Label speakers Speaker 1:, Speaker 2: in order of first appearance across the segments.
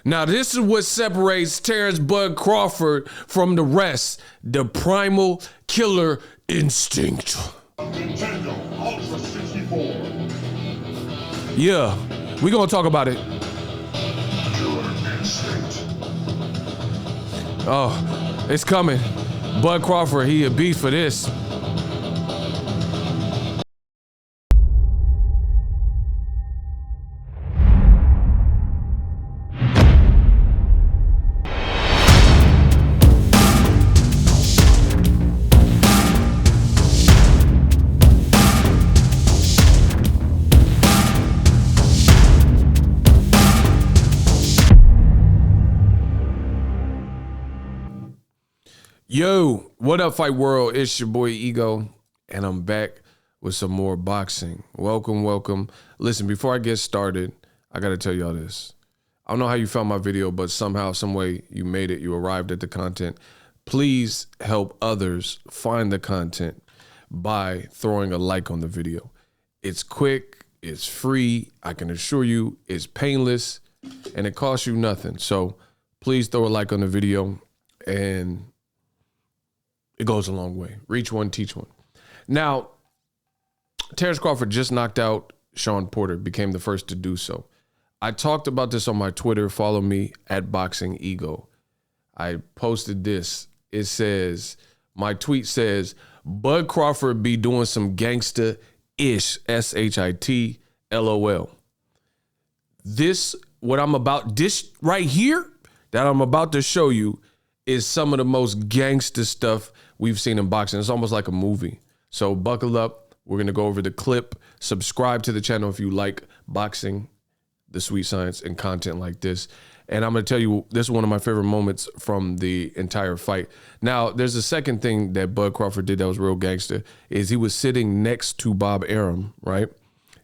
Speaker 1: Now, this is what separates Terence Bud Crawford from the rest. The primal killer instinct.
Speaker 2: Nintendo Ultra 64.
Speaker 1: Yeah, we gonna talk about it.
Speaker 2: Killer instinct.
Speaker 1: Oh, it's coming. Bud Crawford, he a beast for this. Yo, what up, Fight World? It's your boy Ego, and I'm back with some more boxing. Welcome, welcome. Listen, before I get started, I gotta tell y'all this. I don't know how you found my video, but somehow, some way you made it, you arrived at the content. Please help others find the content by throwing a like on the video. It's quick, it's free, I can assure you it's painless, and it costs you nothing. So please throw a like on the video, and it goes a long way. Reach one, teach one. Now, Terence Crawford just knocked out Shawn Porter, became the first to do so. I talked about this on my Twitter. Follow me at Boxingego. I posted this. It says, my tweet says, Bud Crawford be doing some gangsta-ish, S-H-I-T, LOL. This right here that I'm about to show you is some of the most gangster stuff we've seen in boxing. It's almost like a movie. So buckle up. We're going to go over the clip. Subscribe to the channel if you like boxing, the sweet science, and content like this. And I'm going to tell you, this is one of my favorite moments from the entire fight. Now, there's a second thing that Bud Crawford did that was real gangster, is he was sitting next to Bob Arum, right?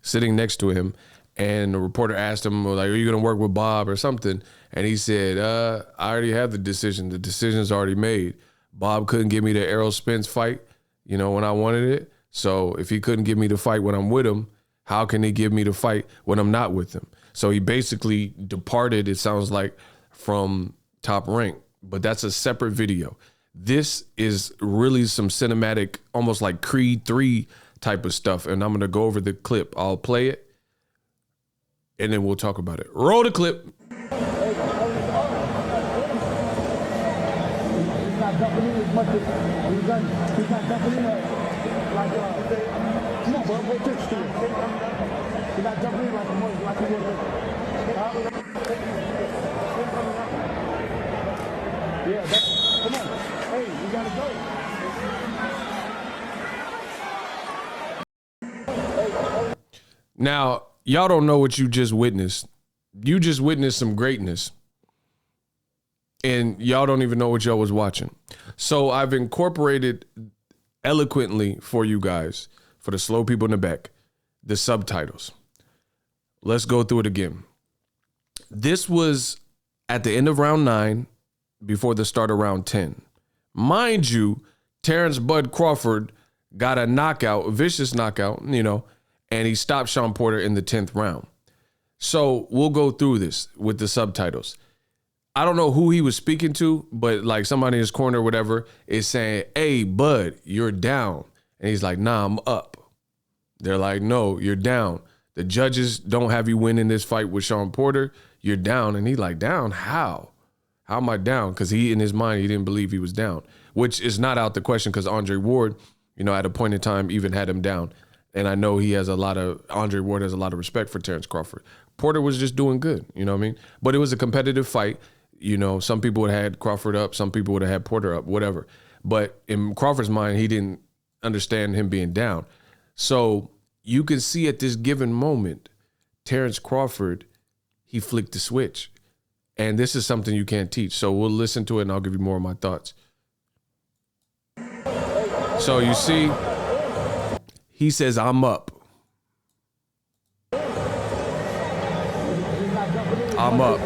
Speaker 1: Sitting next to him. And the reporter asked him, like, are you going to work with Bob or something? And he said, I already have the decision. The decision's already made. Bob couldn't give me the Errol Spence fight, when I wanted it. So if he couldn't give me the fight when I'm with him, how can he give me the fight when I'm not with him? So he basically departed, it sounds like, from Top Rank. But that's a separate video. This is really some cinematic, almost like Creed 3 type of stuff. And I'm going to go over the clip. I'll play it, and then we'll talk about it. Roll the clip. Now, y'all don't know what you just witnessed. You just witnessed some greatness. And y'all don't even know what y'all was watching. So I've incorporated eloquently for you guys, for the slow people in the back, the subtitles. Let's go through it again. This was at the end of round 9, before the start of round 10. Mind you, Terence Bud Crawford got a knockout, a vicious knockout, and he stopped Shawn Porter in the 10th round. So we'll go through this with the subtitles. I don't know who he was speaking to, but like somebody in his corner or whatever is saying, hey, Bud, you're down. And he's like, nah, I'm up. They're like, no, you're down. The judges don't have you win in this fight with Shawn Porter. You're down. And he's like, down? How? How am I down? Because he, in his mind, he didn't believe he was down, which is not out the question because Andre Ward, at a point in time, even had him down. And I know Andre Ward has a lot of respect for Terence Crawford. Porter was just doing good, you know what I mean? But it was a competitive fight. Some people would have had Crawford up, some people would have had Porter up, whatever. But in Crawford's mind, he didn't understand him being down. So you can see at this given moment, Terence Crawford, he flicked the switch. And this is something you can't teach. So we'll listen to it and I'll give you more of my thoughts. So you see, he says, I'm up. I'm up.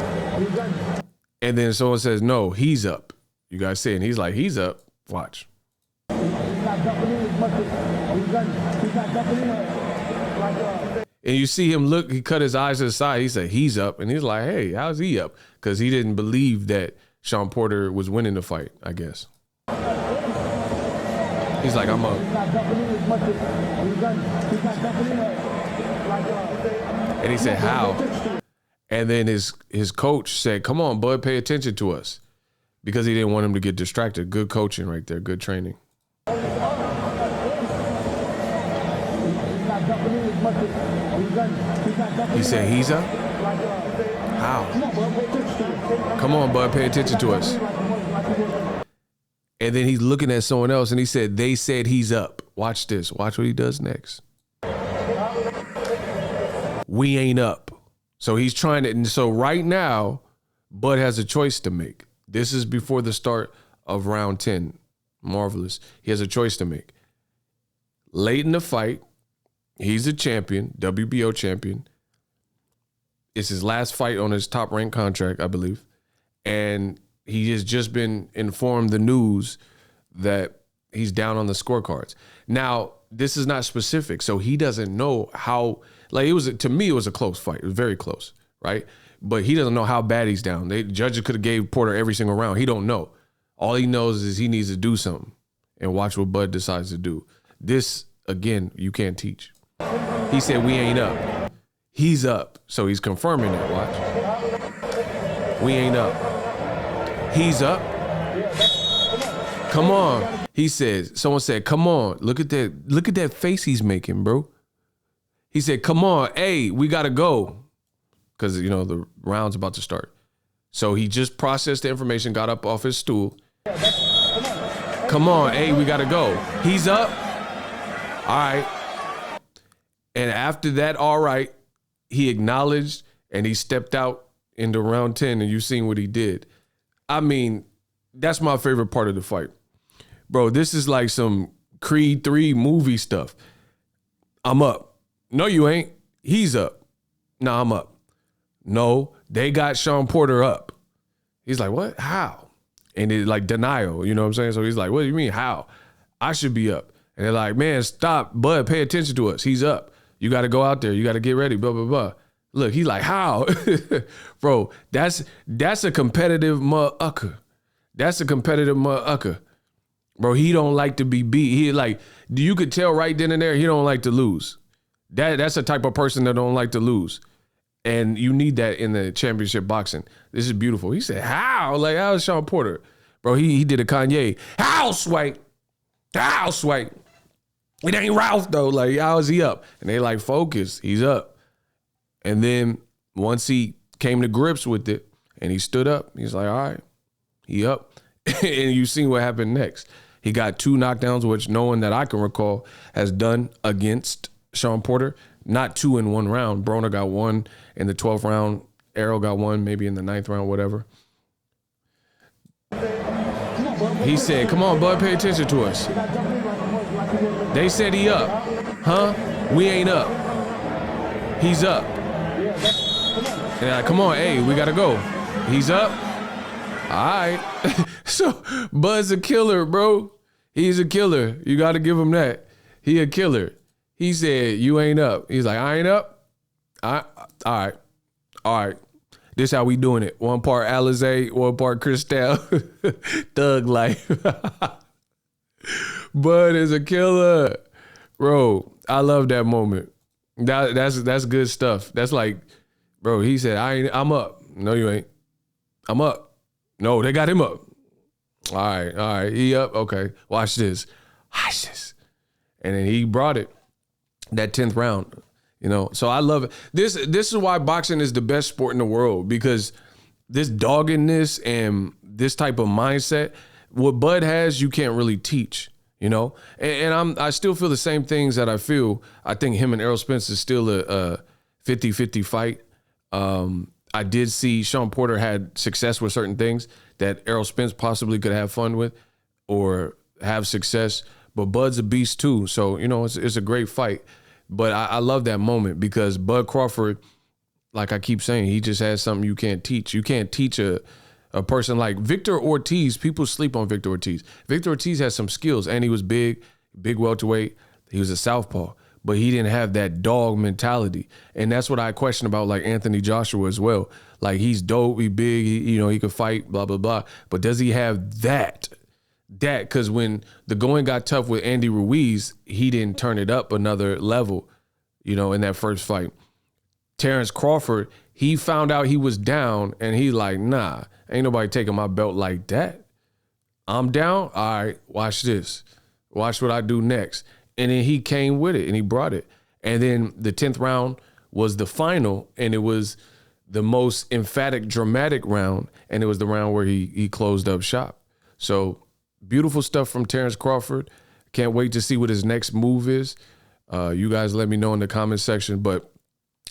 Speaker 1: And then someone says, no, he's up. You guys see, and he's like, he's up. Watch. And you see him look, he cut his eyes to the side. He said, he's up. And he's like, hey, how's he up? Because he didn't believe that Shawn Porter was winning the fight, I guess. He's like, I'm up. And he said, how? And then his coach said, come on, bud, pay attention to us. Because he didn't want him to get distracted. Good coaching right there, good training. He said, he's up? How? Come on, bud, pay attention to us. And then he's looking at someone else and he said, they said he's up. Watch this. Watch what he does next. We ain't up. So he's trying to, and so right now, Bud has a choice to make. This is before the start of round 10. Marvelous. He has a choice to make. Late in the fight, he's a champion, WBO champion. It's his last fight on his top ranked contract, I believe. And he has just been informed the news that he's down on the scorecards. Now, this is not specific, so he doesn't know how, like it was, to me, it was a close fight. It was very close, right? But he doesn't know how bad he's down. The judges could have gave Porter every single round. He don't know. All he knows is he needs to do something and watch what Bud decides to do. This, again, you can't teach. He said, we ain't up. He's up. So he's confirming that, watch. We ain't up. He's up. Come on. He says, someone said, come on. Look at that face he's making, bro. He said, come on. Hey, we got to go. Because, you know, the round's about to start. So he just processed the information, got up off his stool. Come on. Hey, we got to go. He's up. All right. And after that, all right, he acknowledged and he stepped out into round 10 and you've seen what he did. I mean, that's my favorite part of the fight. Bro, this is like some Creed 3 movie stuff. I'm up. No, you ain't. He's up. No, I'm up. No, they got Shawn Porter up. He's like, what? How? And it's like denial, you know what I'm saying? So he's like, what do you mean, how? I should be up. And they're like, man, stop, Bud, pay attention to us. He's up. You got to go out there. You got to get ready, blah, blah, blah. Look, he's like, how? Bro, that's a competitive motherfucker. That's a competitive motherfucker. Bro, he don't like to be beat. He like, you could tell right then and there, he don't like to lose. That's the type of person that don't like to lose. And you need that in the championship boxing. This is beautiful. He said, how? Like, how is Shawn Porter? Bro, he did a Kanye. How, Swank? How, Swank? It ain't Ralph, though. Like, how is he up? And they like, focus. He's up. And then once he came to grips with it and he stood up, he's like, all right, he up. And you seen what happened next. He got 2 knockdowns, which no one that I can recall has done against Shawn Porter. Not 2 in one round. Broner got 1 in the 12th round. Arrow got 1 maybe in the 9th round, whatever. He said, come on, Bud, pay attention to us. They said he up. Huh? We ain't up. He's up. And they're like, come on, hey, we got to go. He's up. All right. So Bud's a killer, bro. He's a killer. You got to give him that. He a killer. He said, you ain't up. He's like, I ain't up. All right. All right. This how we doing it. 1 part Alizé, 1 part Cristal. Thug life. Bud is a killer. Bro, I love that moment. That's good stuff. That's like, bro, he said, I'm up. No, you ain't. I'm up. No, they got him up. All right. He up. Okay. Watch this. And then he brought it. That 10th round, you know. So I love it. This is why boxing is the best sport in the world, because this doggedness and this type of mindset, what Bud has, you can't really teach, you know. And I still feel the same things that I feel. I think him and Errol Spence is still a 50-50 fight. I did see Shawn Porter had success with certain things that Errol Spence possibly could have fun with or have success. But Bud's a beast too. So, you know, it's a great fight. But I love that moment because Bud Crawford, like I keep saying, he just has something you can't teach. You can't teach a person like Victor Ortiz. People sleep on Victor Ortiz. Victor Ortiz has some skills, and he was big welterweight. He was a southpaw. but he didn't have that dog mentality. And that's what I question about like Anthony Joshua as well. Like he's dope, he big, he could fight, blah, blah, blah. But does he have that? Because when the going got tough with Andy Ruiz, he didn't turn it up another level, in that first fight. Terence Crawford, he found out he was down and he like, nah, ain't nobody taking my belt like that. I'm down. All right, watch this. Watch what I do next. And then he came with it and he brought it. And then the 10th round was the final, and it was the most emphatic, dramatic round. And it was the round where he closed up shop. So beautiful stuff from Terence Crawford. Can't wait to see what his next move is. You guys let me know in the comment section. But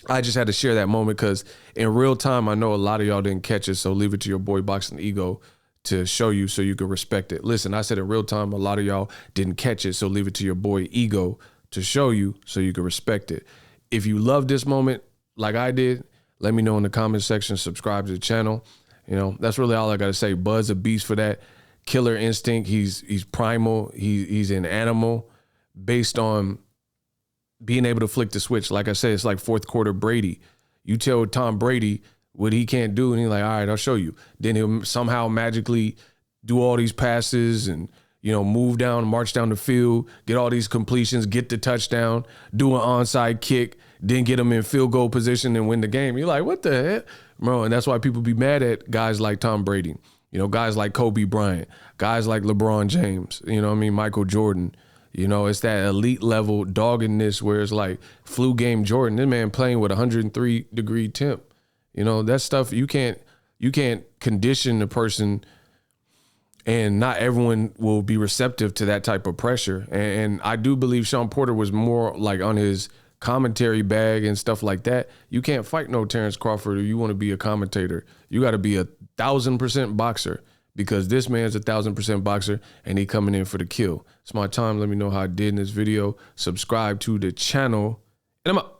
Speaker 1: I just had to share that moment because in real time, I know a lot of y'all didn't catch it. So leave it to your boy Boxingego to show you so you can respect it. Listen, I said in real time, a lot of y'all didn't catch it. So leave it to your boy Ego to show you so you can respect it. If you love this moment like I did, let me know in the comment section. Subscribe to the channel. That's really all I got to say. Bud's a beast for that. Killer instinct. He's primal. He's an animal based on being able to flick the switch. Like I said, it's like fourth quarter Brady. You tell Tom Brady what he can't do, and he's like, all right, I'll show you. Then he'll somehow magically do all these passes and, move down, march down the field, get all these completions, get the touchdown, do an onside kick, then get him in field goal position and win the game. You're like, what the heck? Bro, and that's why people be mad at guys like Tom Brady, guys like Kobe Bryant, guys like LeBron James, Michael Jordan. It's that elite level doggedness where it's like flu game Jordan, this man playing with 103-degree temp. That stuff you can't condition the person, and not everyone will be receptive to that type of pressure. And I do believe Shawn Porter was more like on his commentary bag and stuff like that. You can't fight no Terence Crawford if you want to be a commentator. You got to be 1,000% boxer, because this man's 1,000% boxer and he coming in for the kill. It's my time. Let me know how I did in this video. Subscribe to the channel, and I'm out.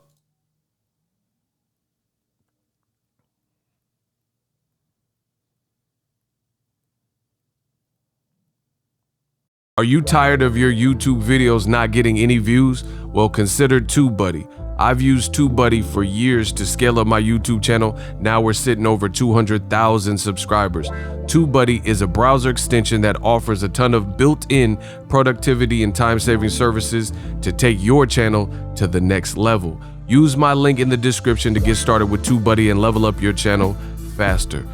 Speaker 1: Are you tired of your YouTube videos not getting any views? Well, consider TubeBuddy. I've used TubeBuddy for years to scale up my YouTube channel. Now we're sitting over 200,000 subscribers. TubeBuddy is a browser extension that offers a ton of built-in productivity and time-saving services to take your channel to the next level. Use my link in the description to get started with TubeBuddy and level up your channel faster.